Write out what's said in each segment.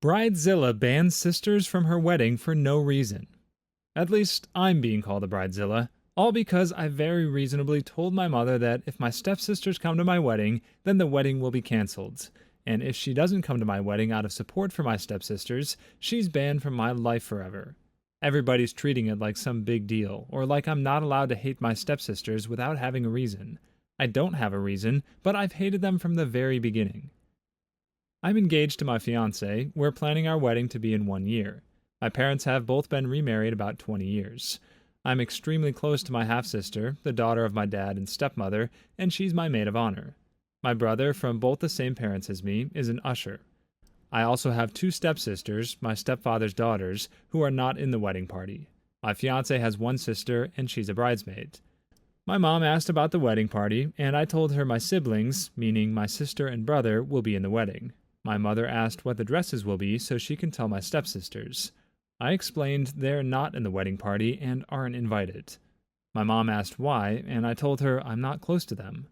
Bridezilla bans sisters from her wedding for no reason. At least, I'm being called a bridezilla, all because I very reasonably told my mother that if my stepsisters come to my wedding, then the wedding will be cancelled. And if she doesn't come to my wedding out of support for my stepsisters, she's banned from my life forever. Everybody's treating it like some big deal, or like I'm not allowed to hate my stepsisters without having a reason. I don't have a reason, but I've hated them from the very beginning. I'm engaged to my fiancé. We're planning our wedding to be in 1 year. My parents have both been remarried about 20 years. I'm extremely close to my half-sister, the daughter of my dad and stepmother, and she's my maid of honor. My brother, from both the same parents as me, is an usher. I also have two stepsisters, my stepfather's daughters, who are not in the wedding party. My fiancé has one sister, and she's a bridesmaid. My mom asked about the wedding party, and I told her my siblings, meaning my sister and brother, will be in the wedding. My mother asked what the dresses will be so she can tell my stepsisters. I explained they're not in the wedding party and aren't invited. My mom asked why, and I told her I'm not close to them.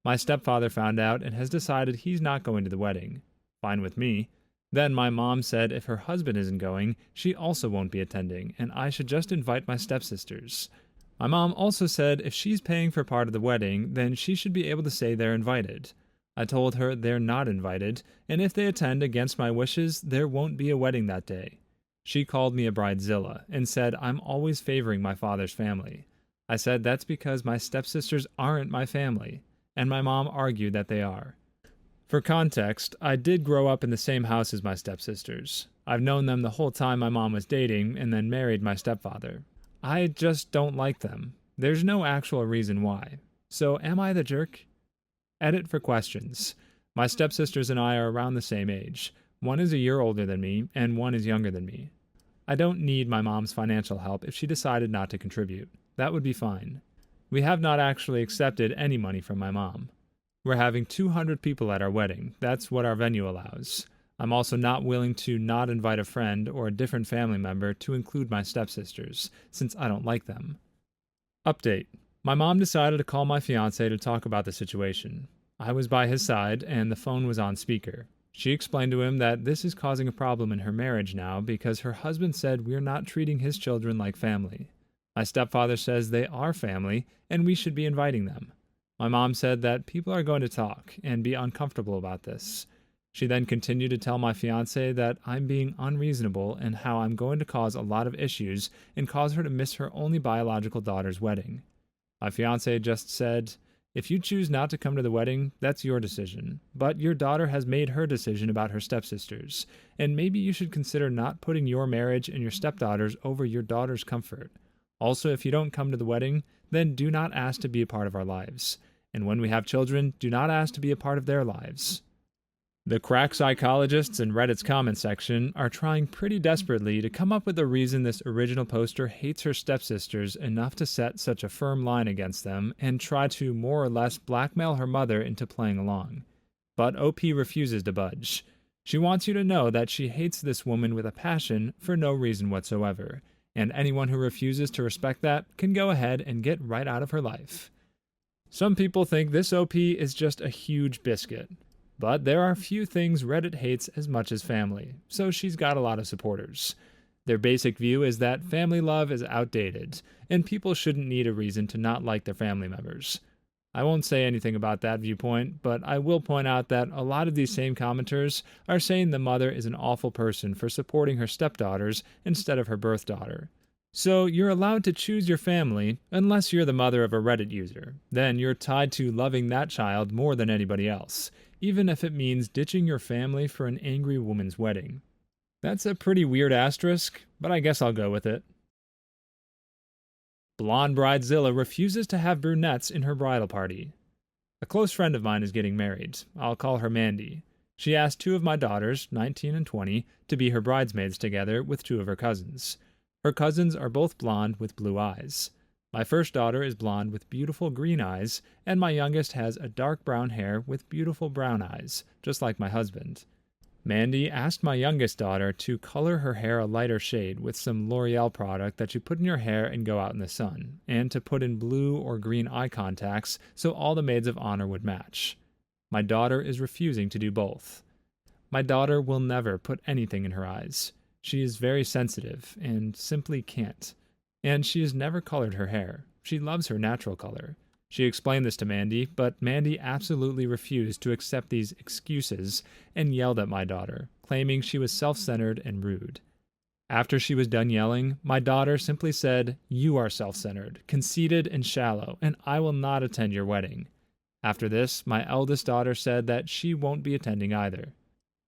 My stepfather found out and has decided he's not going to the wedding. Fine with me. Then my mom said if her husband isn't going, she also won't be attending, and I should just invite my stepsisters. My mom also said if she's paying for part of the wedding, then she should be able to say they're invited. I told her they're not invited, and if they attend against my wishes, there won't be a wedding that day. She called me a bridezilla and said I'm always favoring my father's family. I said that's because my stepsisters aren't my family, and my mom argued that they are. For context, I did grow up in the same house as my stepsisters. I've known them the whole time my mom was dating and then married my stepfather. I just don't like them. There's no actual reason why. So am I the jerk? Edit for questions. My stepsisters and I are around the same age. One is a year older than me, and one is younger than me. I don't need my mom's financial help if she decided not to contribute. That would be fine. We have not actually accepted any money from my mom. We're having 200 people at our wedding. That's what our venue allows. I'm also not willing to not invite a friend or a different family member to include my stepsisters, since I don't like them. Update. My mom decided to call my fiancé to talk about the situation. I was by his side, and the phone was on speaker. She explained to him that this is causing a problem in her marriage now because her husband said we're not treating his children like family. My stepfather says they are family, and we should be inviting them. My mom said that people are going to talk and be uncomfortable about this. She then continued to tell my fiancé that I'm being unreasonable and how I'm going to cause a lot of issues and cause her to miss her only biological daughter's wedding. My fiancé just said, if you choose not to come to the wedding, that's your decision. But your daughter has made her decision about her stepsisters, and maybe you should consider not putting your marriage and your stepdaughter's over your daughter's comfort. Also, if you don't come to the wedding, then do not ask to be a part of our lives. And when we have children, do not ask to be a part of their lives. The crack psychologists in Reddit's comment section are trying pretty desperately to come up with a reason this original poster hates her stepsisters enough to set such a firm line against them and try to more or less blackmail her mother into playing along. But OP refuses to budge. She wants you to know that she hates this woman with a passion for no reason whatsoever, and anyone who refuses to respect that can go ahead and get right out of her life. Some people think this OP is just a huge biscuit. But there are few things Reddit hates as much as family, so she's got a lot of supporters. Their basic view is that family love is outdated, and people shouldn't need a reason to not like their family members. I won't say anything about that viewpoint, but I will point out that a lot of these same commenters are saying the mother is an awful person for supporting her stepdaughters instead of her birth daughter. So you're allowed to choose your family unless you're the mother of a Reddit user. Then you're tied to loving that child more than anybody else, even if it means ditching your family for an angry woman's wedding. That's a pretty weird asterisk, but I guess I'll go with it. Blonde Bridezilla refuses to have brunettes in her bridal party. A close friend of mine is getting married. I'll call her Mandy. She asked two of my daughters, 19 and 20, to be her bridesmaids together with two of her cousins. Her cousins are both blonde with blue eyes. My first daughter is blonde with beautiful green eyes, and my youngest has a dark brown hair with beautiful brown eyes, just like my husband. Mandy asked my youngest daughter to color her hair a lighter shade with some L'Oreal product that you put in your hair and go out in the sun, and to put in blue or green eye contacts so all the maids of honor would match. My daughter is refusing to do both. My daughter will never put anything in her eyes. She is very sensitive and simply can't. And she has never colored her hair. She loves her natural color. She explained this to Mandy, but Mandy absolutely refused to accept these excuses and yelled at my daughter, claiming she was self-centered and rude. After she was done yelling, my daughter simply said, "You are self-centered, conceited, and shallow, and I will not attend your wedding." After this, my eldest daughter said that she won't be attending either.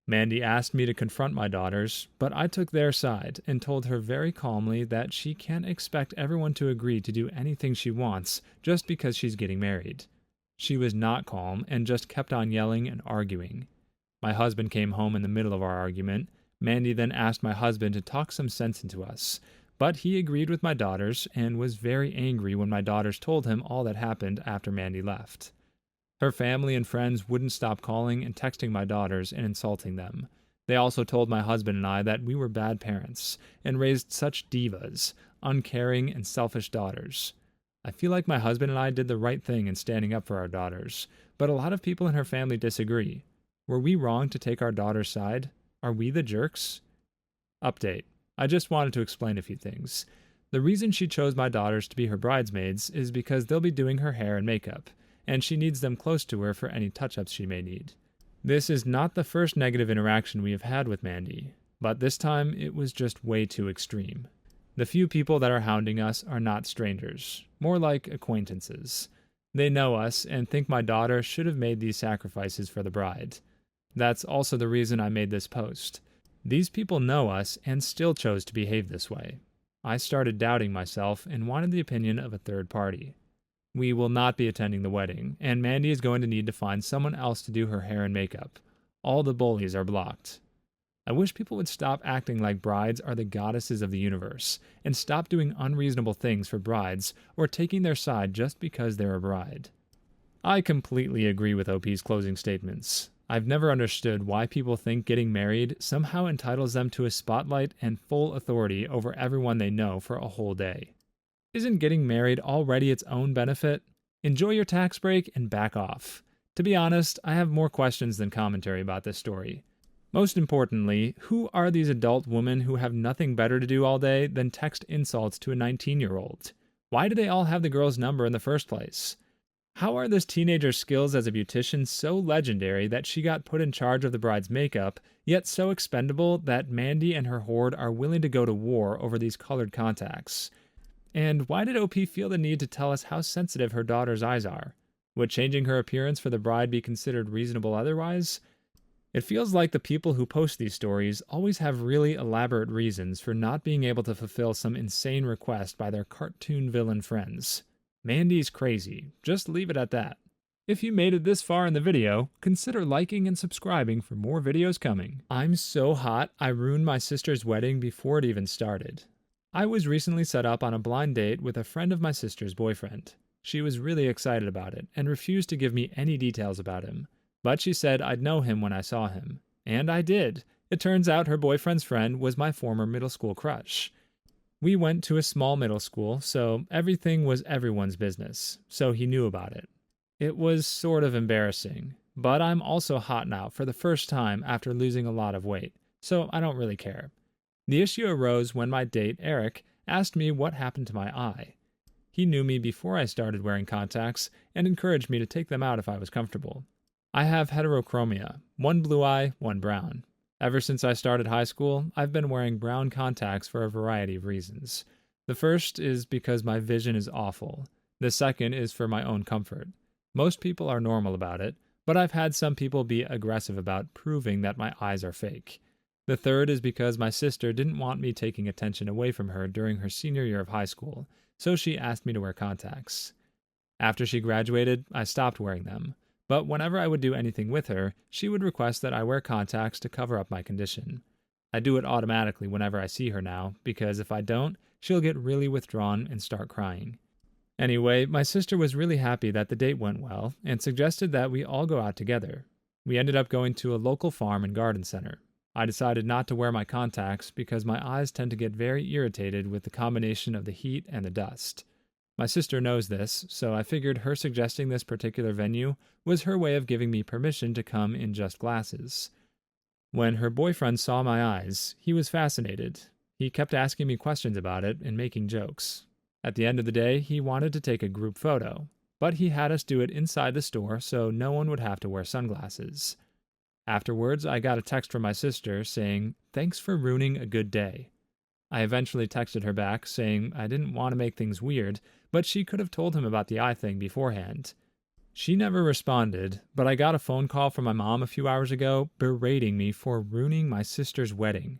Mandy asked me to confront my daughters, but I took their side and told her very calmly that she can't expect everyone to agree to do anything she wants just because she's getting married. She was not calm and just kept on yelling and arguing. My husband came home in the middle of our argument. Mandy then asked my husband to talk some sense into us, but he agreed with my daughters and was very angry when my daughters told him all that happened after Mandy left. Her family and friends wouldn't stop calling and texting my daughters and insulting them. They also told my husband and I that we were bad parents and raised such divas, uncaring and selfish daughters. I feel like my husband and I did the right thing in standing up for our daughters, but a lot of people in her family disagree. Were we wrong to take our daughter's side? Are we the jerks? Update. I just wanted to explain a few things. The reason she chose my daughters to be her bridesmaids is because they'll be doing her hair and makeup, and she needs them close to her for any touch-ups she may need. This is not the first negative interaction we have had with Mandy, but this time it was just way too extreme. The few people that are hounding us are not strangers, more like acquaintances. They know us and think my daughter should have made these sacrifices for the bride. That's also the reason I made this post. These people know us and still chose to behave this way. I started doubting myself and wanted the opinion of a third party. We will not be attending the wedding, and Mandy is going to need to find someone else to do her hair and makeup. All the bullies are blocked. I wish people would stop acting like brides are the goddesses of the universe, and stop doing unreasonable things for brides or taking their side just because they're a bride. I completely agree with OP's closing statements. I've never understood why people think getting married somehow entitles them to a spotlight and full authority over everyone they know for a whole day. Isn't getting married already its own benefit? Enjoy your tax break and back off. To be honest, I have more questions than commentary about this story. Most importantly, who are these adult women who have nothing better to do all day than text insults to a 19-year-old? Why do they all have the girl's number in the first place? How are this teenager's skills as a beautician so legendary that she got put in charge of the bride's makeup, yet so expendable that Mandy and her horde are willing to go to war over these colored contacts? And why did OP feel the need to tell us how sensitive her daughter's eyes are? Would changing her appearance for the bride be considered reasonable otherwise? It feels like the people who post these stories always have really elaborate reasons for not being able to fulfill some insane request by their cartoon villain friends. Mandy's crazy. Just leave it at that. If you made it this far in the video, consider liking and subscribing for more videos coming. I'm so hot, I ruined my sister's wedding before it even started. I was recently set up on a blind date with a friend of my sister's boyfriend. She was really excited about it and refused to give me any details about him. But she said I'd know him when I saw him. And I did. It turns out her boyfriend's friend was my former middle school crush. We went to a small middle school, so everything was everyone's business, so he knew about it. It was sort of embarrassing, but I'm also hot now for the first time after losing a lot of weight, so I don't really care. The issue arose when my date, Eric, asked me what happened to my eye. He knew me before I started wearing contacts and encouraged me to take them out if I was comfortable. I have heterochromia, one blue eye, one brown. Ever since I started high school, I've been wearing brown contacts for a variety of reasons. The first is because my vision is awful. The second is for my own comfort. Most people are normal about it, but I've had some people be aggressive about proving that my eyes are fake. The third is because my sister didn't want me taking attention away from her during her senior year of high school, so she asked me to wear contacts. After she graduated, I stopped wearing them. But whenever I would do anything with her, she would request that I wear contacts to cover up my condition. I do it automatically whenever I see her now, because if I don't, she'll get really withdrawn and start crying. Anyway, my sister was really happy that the date went well, and suggested that we all go out together. We ended up going to a local farm and garden center. I decided not to wear my contacts because my eyes tend to get very irritated with the combination of the heat and the dust. My sister knows this, so I figured her suggesting this particular venue was her way of giving me permission to come in just glasses. When her boyfriend saw my eyes, he was fascinated. He kept asking me questions about it and making jokes. At the end of the day, he wanted to take a group photo, but he had us do it inside the store so no one would have to wear sunglasses. Afterwards, I got a text from my sister saying, "Thanks for ruining a good day." I eventually texted her back saying I didn't want to make things weird, but she could have told him about the eye thing beforehand. She never responded, but I got a phone call from my mom a few hours ago berating me for ruining my sister's wedding.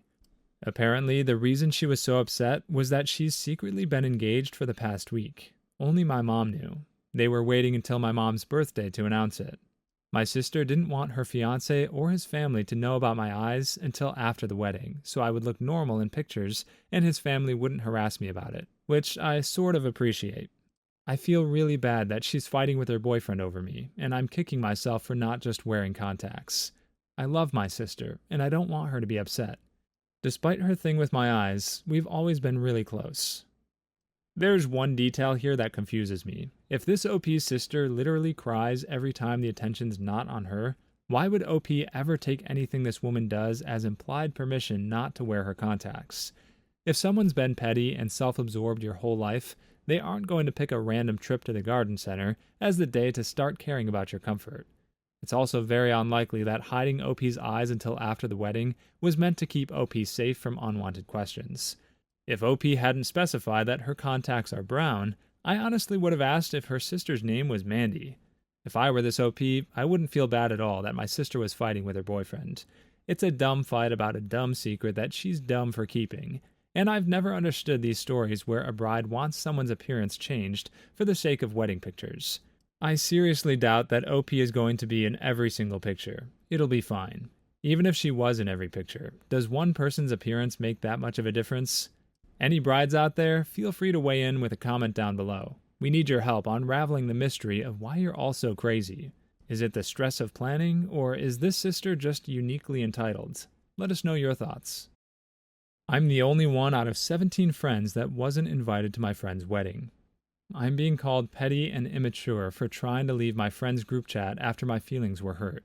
Apparently, the reason she was so upset was that she's secretly been engaged for the past week. Only my mom knew. They were waiting until my mom's birthday to announce it. My sister didn't want her fiancé or his family to know about my eyes until after the wedding, so I would look normal in pictures and his family wouldn't harass me about it, which I sort of appreciate. I feel really bad that she's fighting with her boyfriend over me, and I'm kicking myself for not just wearing contacts. I love my sister, and I don't want her to be upset. Despite her thing with my eyes, we've always been really close. There's one detail here that confuses me. If this OP's sister literally cries every time the attention's not on her, why would OP ever take anything this woman does as implied permission not to wear her contacts? If someone's been petty and self-absorbed your whole life, they aren't going to pick a random trip to the garden center as the day to start caring about your comfort. It's also very unlikely that hiding OP's eyes until after the wedding was meant to keep OP safe from unwanted questions. If OP hadn't specified that her contacts are brown, I honestly would have asked if her sister's name was Mandy. If I were this OP, I wouldn't feel bad at all that my sister was fighting with her boyfriend. It's a dumb fight about a dumb secret that she's dumb for keeping. And I've never understood these stories where a bride wants someone's appearance changed for the sake of wedding pictures. I seriously doubt that OP is going to be in every single picture. It'll be fine. Even if she was in every picture, does one person's appearance make that much of a difference? Any brides out there, feel free to weigh in with a comment down below. We need your help unraveling the mystery of why you're all so crazy. Is it the stress of planning, or is this sister just uniquely entitled? Let us know your thoughts. I'm the only one out of 17 friends that wasn't invited to my friend's wedding. I'm being called petty and immature for trying to leave my friend's group chat after my feelings were hurt.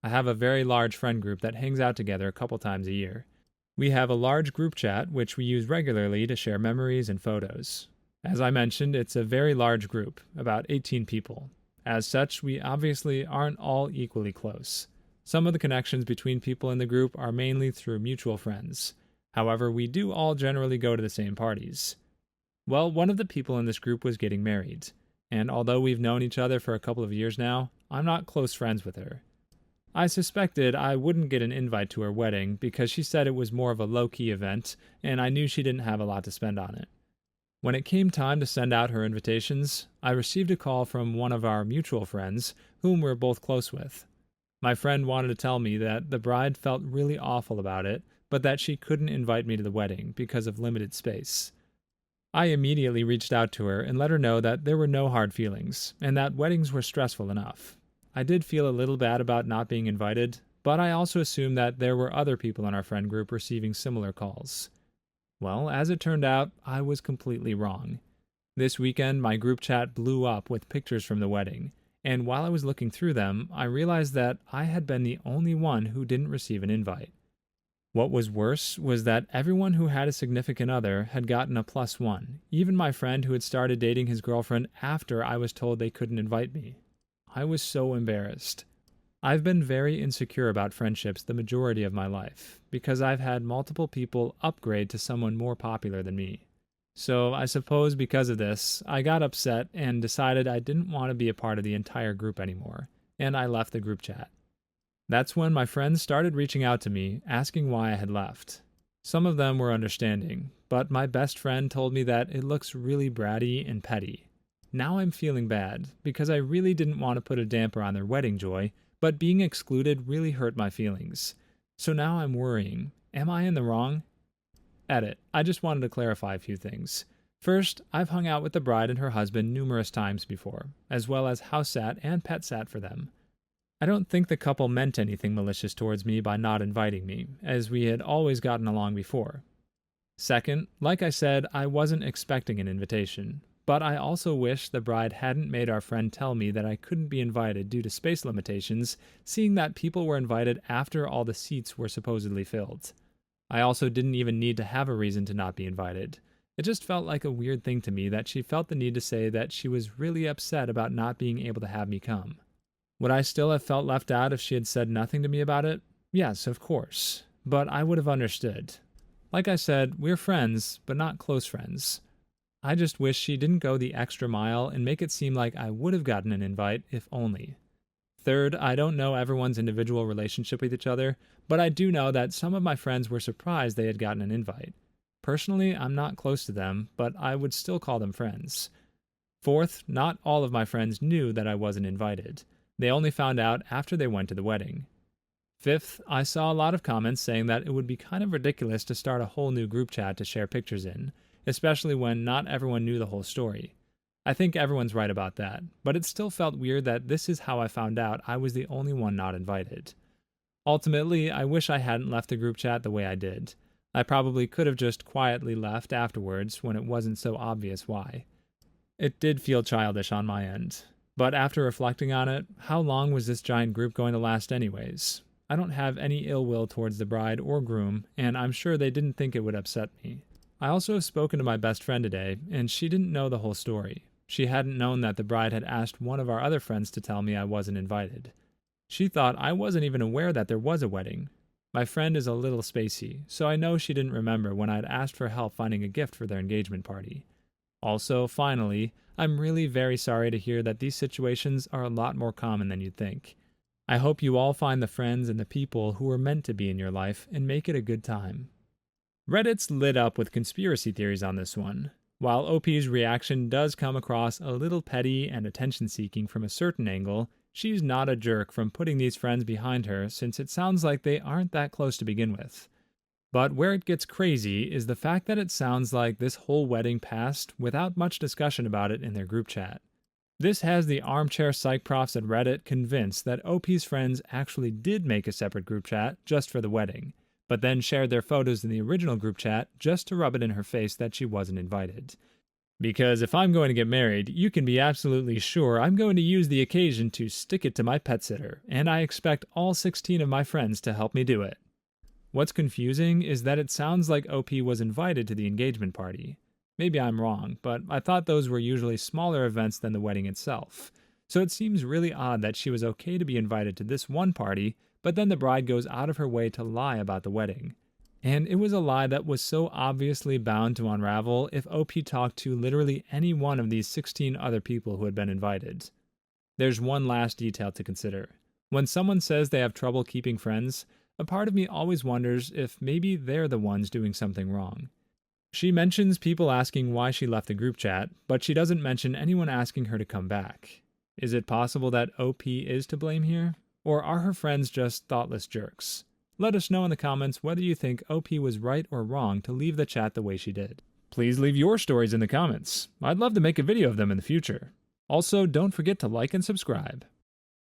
I have a very large friend group that hangs out together a couple times a year. We have a large group chat which we use regularly to share memories and photos. As I mentioned, it's a very large group, about 18 people. As such, we obviously aren't all equally close. Some of the connections between people in the group are mainly through mutual friends. However, we do all generally go to the same parties. Well, one of the people in this group was getting married, and although we've known each other for a couple of years now, I'm not close friends with her. I suspected I wouldn't get an invite to her wedding because she said it was more of a low-key event, and I knew she didn't have a lot to spend on it. When it came time to send out her invitations, I received a call from one of our mutual friends, whom we're both close with. My friend wanted to tell me that the bride felt really awful about it, but that she couldn't invite me to the wedding because of limited space. I immediately reached out to her and let her know that there were no hard feelings, and that weddings were stressful enough. I did feel a little bad about not being invited, but I also assumed that there were other people in our friend group receiving similar calls. Well, as it turned out, I was completely wrong. This weekend, my group chat blew up with pictures from the wedding, and while I was looking through them, I realized that I had been the only one who didn't receive an invite. What was worse was that everyone who had a significant other had gotten a +1, even my friend who had started dating his girlfriend after I was told they couldn't invite me. I was so embarrassed. I've been very insecure about friendships the majority of my life, because I've had multiple people upgrade to someone more popular than me. So I suppose because of this, I got upset and decided I didn't want to be a part of the entire group anymore, and I left the group chat. That's when my friends started reaching out to me, asking why I had left. Some of them were understanding, but my best friend told me that it looks really bratty and petty. Now I'm feeling bad, because I really didn't want to put a damper on their wedding joy, but being excluded really hurt my feelings. So now I'm worrying. Am I in the wrong? Edit. I just wanted to clarify a few things. First, I've hung out with the bride and her husband numerous times before, as well as house sat and pet sat for them. I don't think the couple meant anything malicious towards me by not inviting me, as we had always gotten along before. Second, like I said, I wasn't expecting an invitation. but I also wish the bride hadn't made our friend tell me that I couldn't be invited due to space limitations, seeing that people were invited after all the seats were supposedly filled. I also didn't even need to have a reason to not be invited. It just felt like a weird thing to me that she felt the need to say that she was really upset about not being able to have me come. Would I still have felt left out if she had said nothing to me about it? Yes, of course. But I would have understood. Like I said, we're friends, but not close friends. I just wish she didn't go the extra mile and make it seem like I would have gotten an invite, if only. Third, I don't know everyone's individual relationship with each other, but I do know that some of my friends were surprised they had gotten an invite. Personally, I'm not close to them, but I would still call them friends. Fourth, not all of my friends knew that I wasn't invited. They only found out after they went to the wedding. Fifth, I saw a lot of comments saying that it would be kind of ridiculous to start a whole new group chat to share pictures in, especially when not everyone knew the whole story. I think everyone's right about that, but it still felt weird that this is how I found out I was the only one not invited. Ultimately, I wish I hadn't left the group chat the way I did. I probably could have just quietly left afterwards when it wasn't so obvious why. It did feel childish on my end. But after reflecting on it, how long was this giant group going to last anyways? I don't have any ill will towards the bride or groom, and I'm sure they didn't think it would upset me. I also have spoken to my best friend today, and she didn't know the whole story. She hadn't known that the bride had asked one of our other friends to tell me I wasn't invited. She thought I wasn't even aware that there was a wedding. My friend is a little spacey, so I know she didn't remember when I'd asked for help finding a gift for their engagement party. Also, finally, I'm really very sorry to hear that these situations are a lot more common than you'd think. I hope you all find the friends and the people who were meant to be in your life and make it a good time. Reddit's lit up with conspiracy theories on this one. While OP's reaction does come across a little petty and attention-seeking from a certain angle, she's not a jerk from putting these friends behind her since it sounds like they aren't that close to begin with. But where it gets crazy is the fact that it sounds like this whole wedding passed without much discussion about it in their group chat. This has the armchair psych profs at Reddit convinced that OP's friends actually did make a separate group chat just for the wedding, but then shared their photos in the original group chat just to rub it in her face that she wasn't invited. Because if I'm going to get married, you can be absolutely sure I'm going to use the occasion to stick it to my pet sitter, and I expect all 16 of my friends to help me do it. What's confusing is that it sounds like OP was invited to the engagement party. Maybe I'm wrong, but I thought those were usually smaller events than the wedding itself. So it seems really odd that she was okay to be invited to this one party, but then the bride goes out of her way to lie about the wedding. And it was a lie that was so obviously bound to unravel if OP talked to literally any one of these 16 other people who had been invited. There's one last detail to consider. When someone says they have trouble keeping friends, a part of me always wonders if maybe they're the ones doing something wrong. She mentions people asking why she left the group chat, but she doesn't mention anyone asking her to come back. Is it possible that OP is to blame here? Or are her friends just thoughtless jerks? Let us know in the comments whether you think OP was right or wrong to leave the chat the way she did. Please leave your stories in the comments. I'd love to make a video of them in the future. Also, don't forget to like and subscribe.